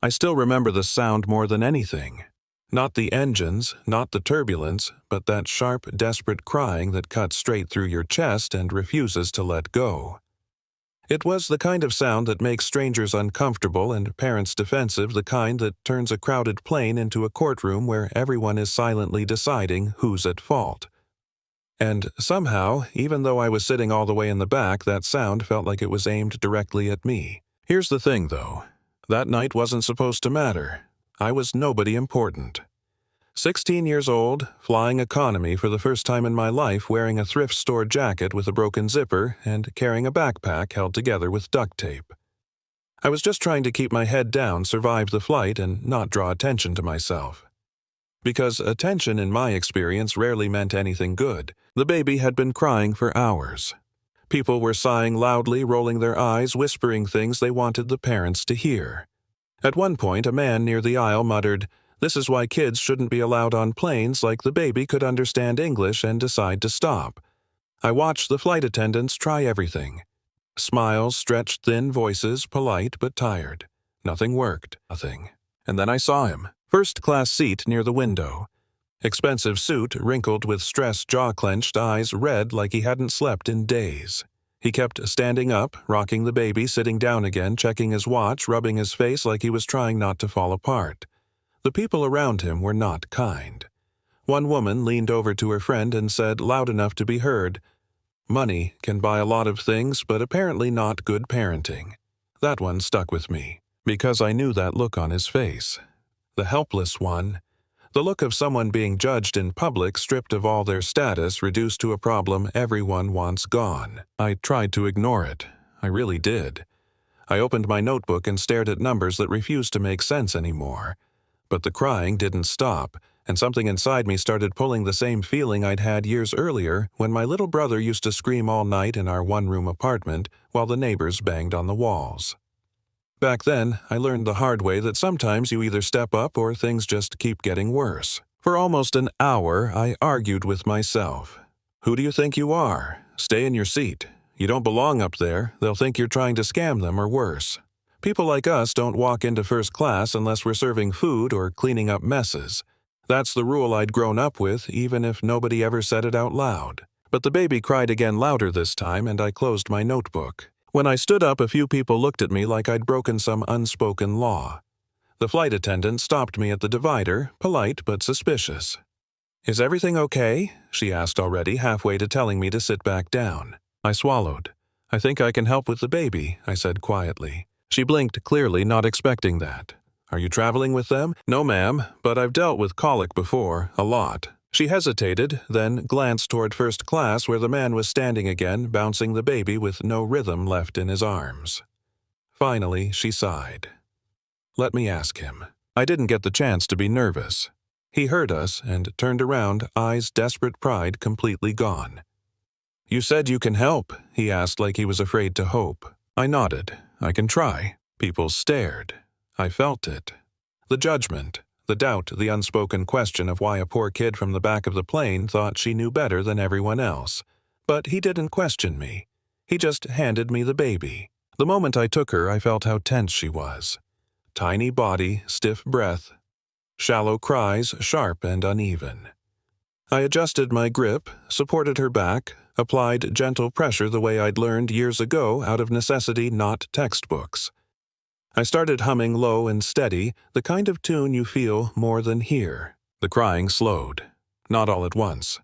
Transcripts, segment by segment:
I still remember the sound more than anything. Not the engines, not the turbulence, but that sharp, desperate crying that cuts straight through your chest and refuses to let go. It was the kind of sound that makes strangers uncomfortable and parents defensive, the kind that turns a crowded plane into a courtroom where everyone is silently deciding who's at fault. And somehow, even though I was sitting all the way in the back, that sound felt like it was aimed directly at me. Here's the thing, though. That night wasn't supposed to matter. I was nobody important. 16 years old, flying economy for the first time in my life, wearing a thrift store jacket with a broken zipper and carrying a backpack held together with duct tape. I was just trying to keep my head down, survive the flight, and not draw attention to myself. Because attention, in my experience, rarely meant anything good. The baby had been crying for hours. People were sighing loudly, rolling their eyes, whispering things they wanted the parents to hear. At one point, a man near the aisle muttered, "This is why kids shouldn't be allowed on planes," like the baby could understand English and decide to stop. I watched the flight attendants try everything. Smiles, stretched thin voices, polite but tired. Nothing worked. Nothing. And then I saw him. First-class seat near the window. Expensive suit, wrinkled with stress, jaw-clenched, eyes red like he hadn't slept in days. He kept standing up, rocking the baby, sitting down again, checking his watch, rubbing his face like he was trying not to fall apart. The people around him were not kind. One woman leaned over to her friend and said, loud enough to be heard, "Money can buy a lot of things, but apparently not good parenting." That one stuck with me, because I knew that look on his face. The helpless one. The look of someone being judged in public, stripped of all their status, reduced to a problem everyone wants gone. I tried to ignore it. I really did. I opened my notebook and stared at numbers that refused to make sense anymore. But the crying didn't stop, and something inside me started pulling the same feeling I'd had years earlier when my little brother used to scream all night in our one-room apartment while the neighbors banged on the walls. Back then, I learned the hard way that sometimes you either step up or things just keep getting worse. For almost an hour, I argued with myself. Who do you think you are? Stay in your seat. You don't belong up there. They'll think you're trying to scam them or worse. People like us don't walk into first class unless we're serving food or cleaning up messes. That's the rule I'd grown up with, even if nobody ever said it out loud. But the baby cried again louder this time, and I closed my notebook. When I stood up, a few people looked at me like I'd broken some unspoken law. The flight attendant stopped me at the divider, polite but suspicious. "Is everything okay?" she asked, already halfway to telling me to sit back down. I swallowed. "I think I can help with the baby," I said quietly. She blinked, clearly not expecting that. "Are you traveling with them?" "No, ma'am, but I've dealt with colic before, a lot." She hesitated, then glanced toward first class where the man was standing again, bouncing the baby with no rhythm left in his arms. Finally, she sighed. "Let me ask him." I didn't get the chance to be nervous. He heard us and turned around, eyes desperate, pride completely gone. "You said you can help?" he asked like he was afraid to hope. I nodded. "I can try." People stared. I felt it. The judgment. The doubt, the unspoken question of why a poor kid from the back of the plane thought she knew better than everyone else. But he didn't question me. He just handed me the baby. The moment I took her, I felt how tense she was. Tiny body, stiff breath. Shallow cries, sharp and uneven. I adjusted my grip, supported her back, applied gentle pressure the way I'd learned years ago out of necessity, not textbooks. I started humming low and steady, the kind of tune you feel more than hear. The crying slowed. Not all at once.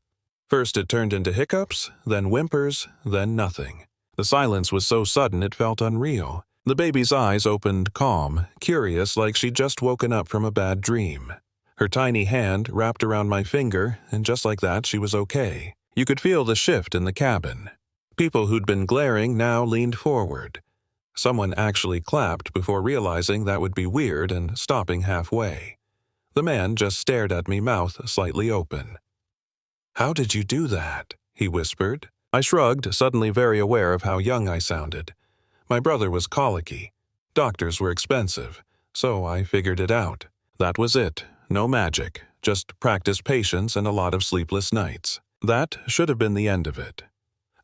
First it turned into hiccups, then whimpers, then nothing. The silence was so sudden it felt unreal. The baby's eyes opened calm, curious, like she'd just woken up from a bad dream. Her tiny hand wrapped around my finger, and just like that she was okay. You could feel the shift in the cabin. People who'd been glaring now leaned forward. Someone actually clapped before realizing that would be weird and stopping halfway. The man just stared at me, mouth slightly open. "How did you do that?" he whispered. I shrugged, suddenly very aware of how young I sounded. My brother was colicky. Doctors were expensive, so I figured it out. That was it. No magic, just practice patience and a lot of sleepless nights. That should have been the end of it.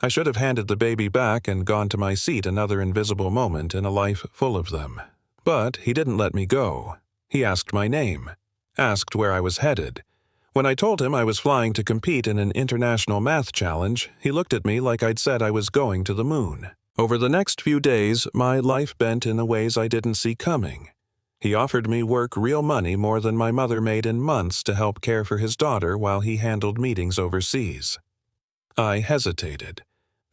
I should have handed the baby back and gone to my seat, another invisible moment in a life full of them. But he didn't let me go. He asked my name, asked where I was headed. When I told him I was flying to compete in an international math challenge, he looked at me like I'd said I was going to the moon. Over the next few days, my life bent in the ways I didn't see coming. He offered me work, real money, more than my mother made in months to help care for his daughter while he handled meetings overseas. I hesitated.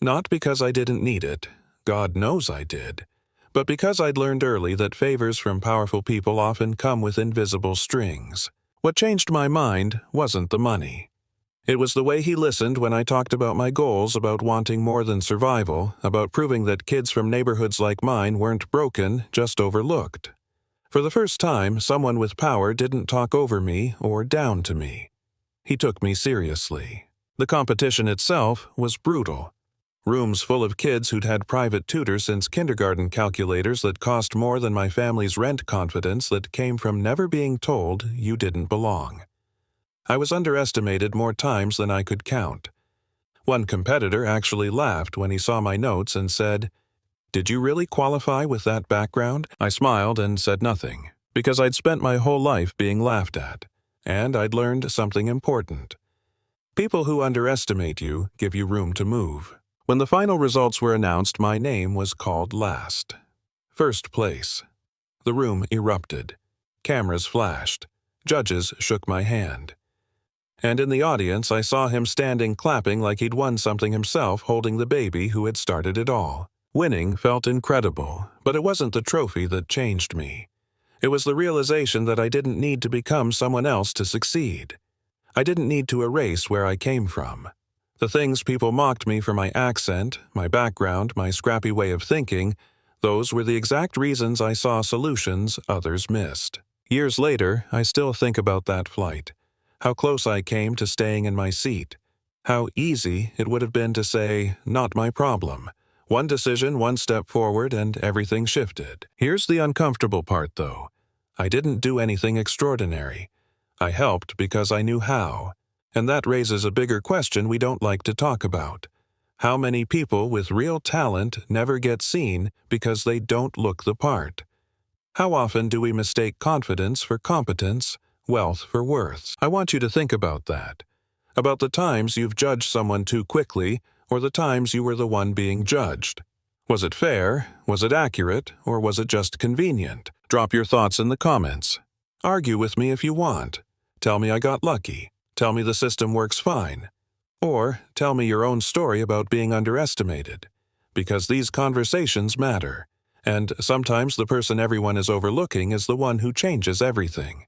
Not because I didn't need it, God knows I did, but because I'd learned early that favors from powerful people often come with invisible strings. What changed my mind wasn't the money. It was the way he listened when I talked about my goals, about wanting more than survival, about proving that kids from neighborhoods like mine weren't broken, just overlooked. For the first time, someone with power didn't talk over me or down to me. He took me seriously. The competition itself was brutal. Rooms full of kids who'd had private tutors since kindergarten, calculators that cost more than my family's rent, confidence that came from never being told you didn't belong. I was underestimated more times than I could count. One competitor actually laughed when he saw my notes and said, "Did you really qualify with that background?" I smiled and said nothing, because I'd spent my whole life being laughed at, and I'd learned something important. People who underestimate you give you room to move. When the final results were announced, my name was called last. First place. The room erupted. Cameras flashed. Judges shook my hand. And in the audience, I saw him standing clapping like he'd won something himself, holding the baby who had started it all. Winning felt incredible, but it wasn't the trophy that changed me. It was the realization that I didn't need to become someone else to succeed. I didn't need to erase where I came from. The things people mocked me for, my accent, my background, my scrappy way of thinking, those were the exact reasons I saw solutions others missed. Years later, I still think about that flight. How close I came to staying in my seat. How easy it would have been to say, "Not my problem." One decision, one step forward, and everything shifted. Here's the uncomfortable part, though. I didn't do anything extraordinary. I helped because I knew how. And that raises a bigger question we don't like to talk about. How many people with real talent never get seen because they don't look the part? How often do we mistake confidence for competence, wealth for worth? I want you to think about that. About the times you've judged someone too quickly, or the times you were the one being judged. Was it fair? Was it accurate? Or was it just convenient? Drop your thoughts in the comments. Argue with me if you want. Tell me I got lucky. Tell me the system works fine. Or tell me your own story about being underestimated. Because these conversations matter. And sometimes the person everyone is overlooking is the one who changes everything.